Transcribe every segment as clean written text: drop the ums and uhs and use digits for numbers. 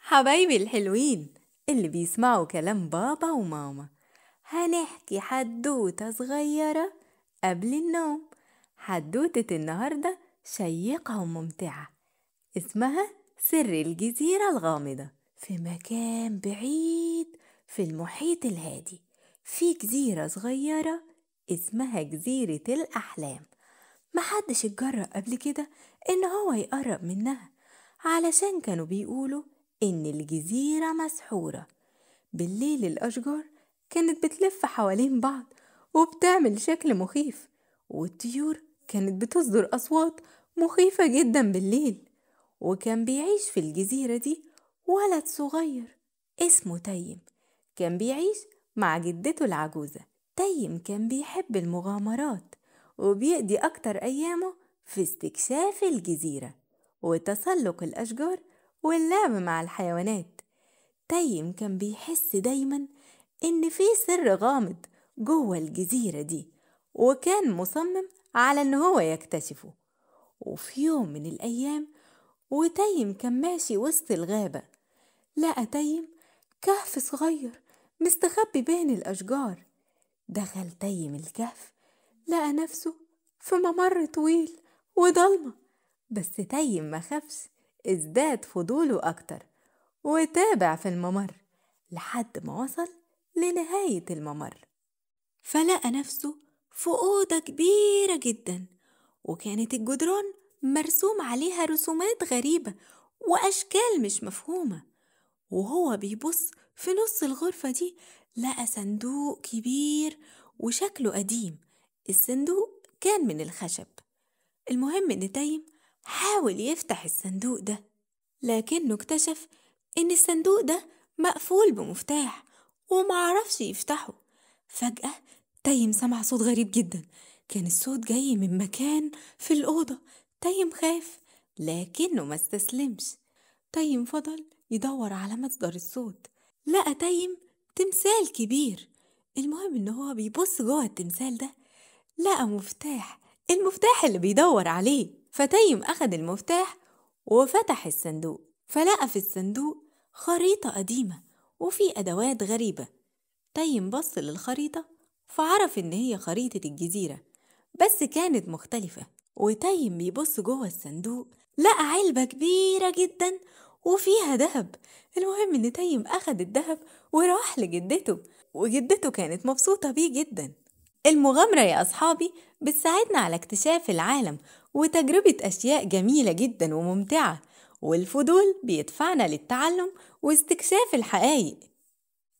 حبايبي الحلوين اللي بيسمعوا كلام بابا وماما، هنحكي حدوتة صغيرة قبل النوم. حدوتة النهاردة شيقة وممتعة، اسمها سر الجزيرة الغامضة. في مكان بعيد في المحيط الهادي في جزيرة صغيرة اسمها جزيرة الأحلام. محدش اتجرأ قبل كده إن هو يقرب منها، علشان كانوا بيقولوا إن الجزيرة مسحورة. بالليل الأشجار كانت بتلف حوالين بعض وبتعمل شكل مخيف، والطيور كانت بتصدر أصوات مخيفة جدا بالليل. وكان بيعيش في الجزيرة دي ولد صغير اسمه تيم، كان بيعيش مع جدته العجوزة. تيم كان بيحب المغامرات وبيقضي أكتر أيامه في استكشاف الجزيرة وتسلق الأشجار واللعب مع الحيوانات. تيم كان بيحس دايما إن في سر غامض جوه الجزيرة دي، وكان مصمم على إن هو يكتشفه. وفي يوم من الأيام وتيم كان ماشي وسط الغابة، لقى تيم كهف صغير مستخبي بين الأشجار. دخل تيم الكهف، لقى نفسه في ممر طويل وضلمة، بس تيم ما خافش، ازداد فضوله أكتر وتابع في الممر لحد ما وصل لنهاية الممر. فلقى نفسه في أوضة كبيرة جدا، وكانت الجدران مرسوم عليها رسومات غريبة وأشكال مش مفهومة. وهو بيبص في نص الغرفة دي لقى صندوق كبير وشكله قديم. الصندوق كان من الخشب. المهم إن تيم حاول يفتح الصندوق ده، لكنه اكتشف إن الصندوق ده مقفول بمفتاح ومعرفش يفتحه. فجأة تيم سمع صوت غريب جدا، كان الصوت جاي من مكان في الأوضة. تيم خاف لكنه ما استسلمش. تيم فضل يدور على مصدر الصوت، لقى تيم تمثال كبير. المهم إن هو بيبص جوه التمثال ده لقى مفتاح، المفتاح اللي بيدور عليه. فتيم أخد المفتاح وفتح الصندوق، فلقى في الصندوق خريطة قديمة وفي أدوات غريبة. تيم بص للخريطة فعرف إن هي خريطة الجزيرة، بس كانت مختلفة. وتيم بيبص جوه الصندوق لقى علبة كبيرة جدا وفيها دهب. المهم إن تيم أخد الدهب وراح لجدته، وجدته كانت مبسوطة بيه جدا. المغامرة يا أصحابي بتساعدنا على اكتشاف العالم وتجربة أشياء جميلة جدا وممتعة، والفضول بيدفعنا للتعلم واستكشاف الحقائق.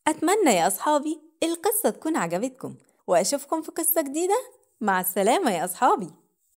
أتمنى يا أصحابي القصة تكون عجبتكم، وأشوفكم في قصة جديدة. مع السلامة يا أصحابي.